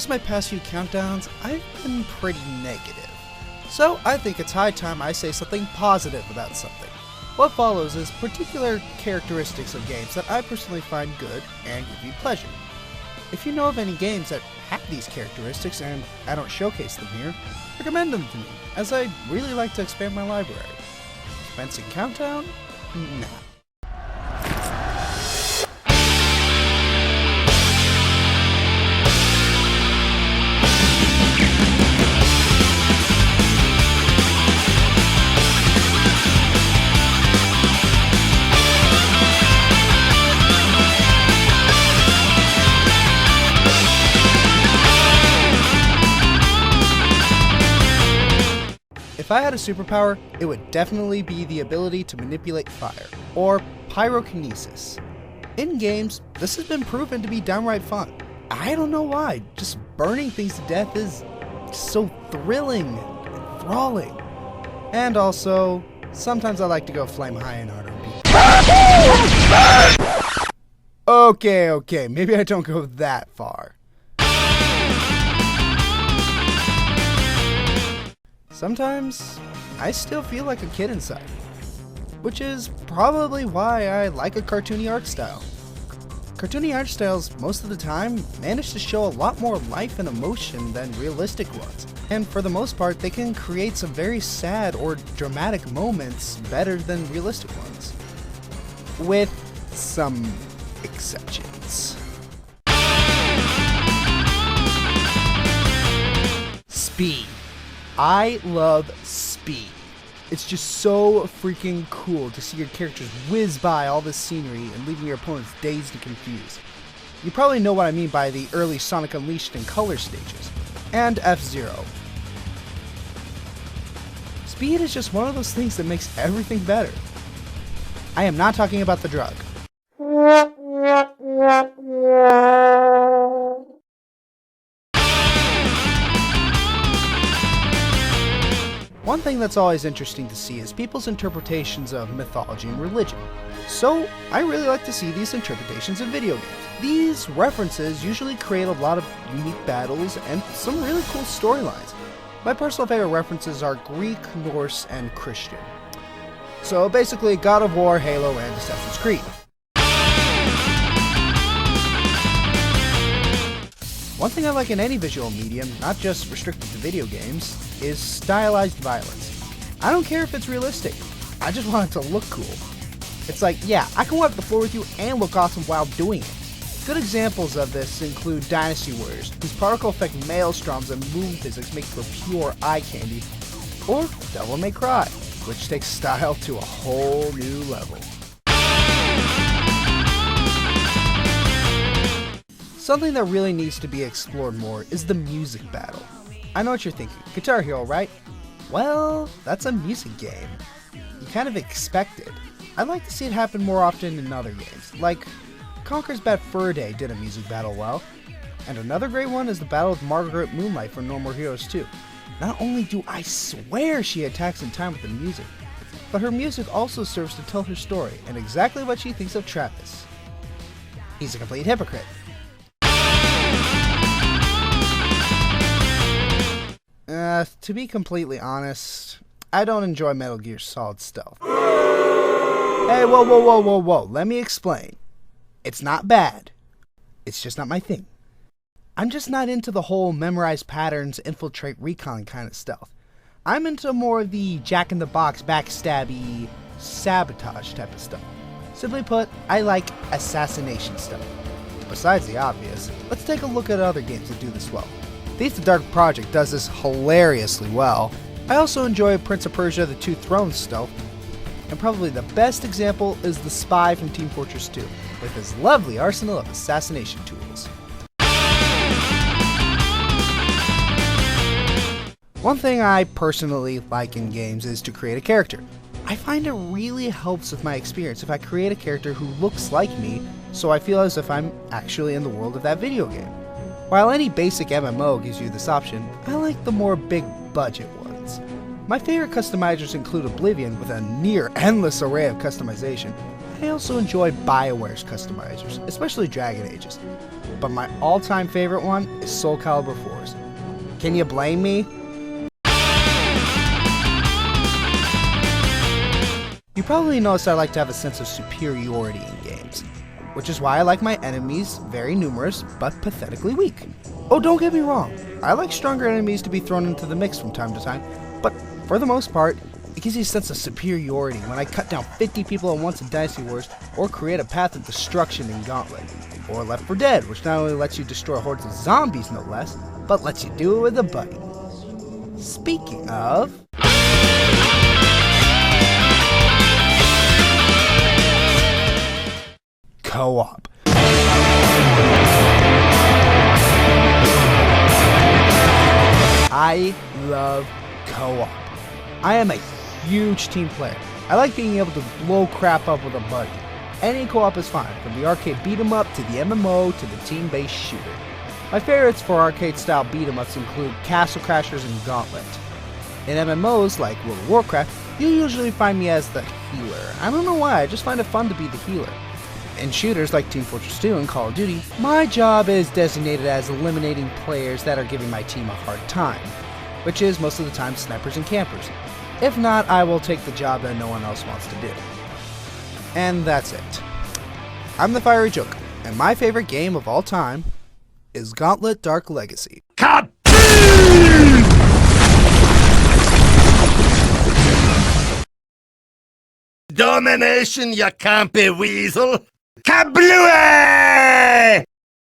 noticed my past few countdowns, I've been pretty negative. So I think it's high time I say something positive about something. What follows is particular characteristics of games that I personally find good and give me pleasure. If you know of any games that have these characteristics and I don't showcase them here, recommend them to me, as I'd really like to expand my library. Commencing countdown? Nah. If I had a superpower, it would definitely be the ability to manipulate fire, or Pyrokinesis. In games, this has been proven to be downright fun. I don't know why, just burning things to death is so thrilling and enthralling. And also, sometimes I like to go flame high in RP. Okay, maybe I don't go that far. Sometimes, I still feel like a kid inside, which is probably why I like a cartoony art style. Cartoony art styles, most of the time, manage to show a lot more life and emotion than realistic ones, and for the most part, they can create some very sad or dramatic moments better than realistic ones. With some exceptions. Speed. I love speed. It's just so freaking cool to see your characters whiz by all this scenery and leaving your opponents dazed and confused. You probably know what I mean by the early Sonic Unleashed and Color stages, and F-Zero. Speed is just one of those things that makes everything better. I am not talking about the drug. One thing that's always interesting to see is people's interpretations of mythology and religion. So, I really like to see these interpretations in video games. These references usually create a lot of unique battles and some really cool storylines. My personal favorite references are Greek, Norse, and Christian. So basically, God of War, Halo, and Assassin's Creed. One thing I like in any visual medium, not just restricted to video games, is stylized violence. I don't care if it's realistic, I just want it to look cool. It's like, yeah, I can wipe the floor with you and look awesome while doing it. Good examples of this include Dynasty Warriors, whose particle effect maelstroms and moon physics make for pure eye candy, or Devil May Cry, which takes style to a whole new level. Something that really needs to be explored more is the music battle. I know what you're thinking, Guitar Hero, right? Well, that's a music game. You kind of expect it. I'd like to see it happen more often in other games, like Conker's Bad Fur Day did a music battle well, and another great one is the Battle of Margaret Moonlight from No More Heroes 2. Not only do I swear she attacks in time with the music, but her music also serves to tell her story and exactly what she thinks of Travis. He's a complete hypocrite. To be completely honest, I don't enjoy Metal Gear Solid Stealth. Hey, whoa, let me explain. It's not bad. It's just not my thing. I'm just not into the whole memorize patterns, infiltrate, recon kind of stealth. I'm into more of the jack-in-the-box, backstabby, sabotage type of stuff. Simply put, I like Assassination Stealth. Besides the obvious, let's take a look at other games that do this well. Thief the Dark Project does this hilariously well. I also enjoy Prince of Persia The Two Thrones stealth, and probably the best example is the Spy from Team Fortress 2, with his lovely arsenal of assassination tools. One thing I personally like in games is to create a character. I find it really helps with my experience if I create a character who looks like me, so I feel as if I'm actually in the world of that video game. While any basic MMO gives you this option, I like the more big budget ones. My favorite customizers include Oblivion with a near endless array of customization, I also enjoy BioWare's customizers, especially Dragon Age's. But my all-time favorite one is Soul Calibur 4's. Can you blame me? You probably noticed I like to have a sense of superiority in games, which is why I like my enemies very numerous but pathetically weak. Oh, don't get me wrong, I like stronger enemies to be thrown into the mix from time to time, but for the most part, it gives you a sense of superiority when I cut down 50 people at once in Dynasty Wars, or create a path of destruction in Gauntlet, or Left 4 Dead, which not only lets you destroy hordes of zombies no less, but lets you do it with a buddy. Speaking of... co-op. I love co-op. I am a huge team player. I like being able to blow crap up with a buddy. Any co-op is fine, from the arcade beat-em up to the MMO to the team-based shooter. My favorites for arcade-style beat-em-ups include Castle Crashers and Gauntlet. In MMOs like World of Warcraft, you usually find me as the healer. I don't know why, I just find it fun to be the healer. In shooters like Team Fortress 2 and Call of Duty, my job is designated as eliminating players that are giving my team a hard time, which is most of the time snipers and campers. If not, I will take the job that no one else wants to do. And that's it. I'm the Fiery Joker, and my favorite game of all time is Gauntlet Dark Legacy. Cut! Domination, you campy weasel! Kablooey!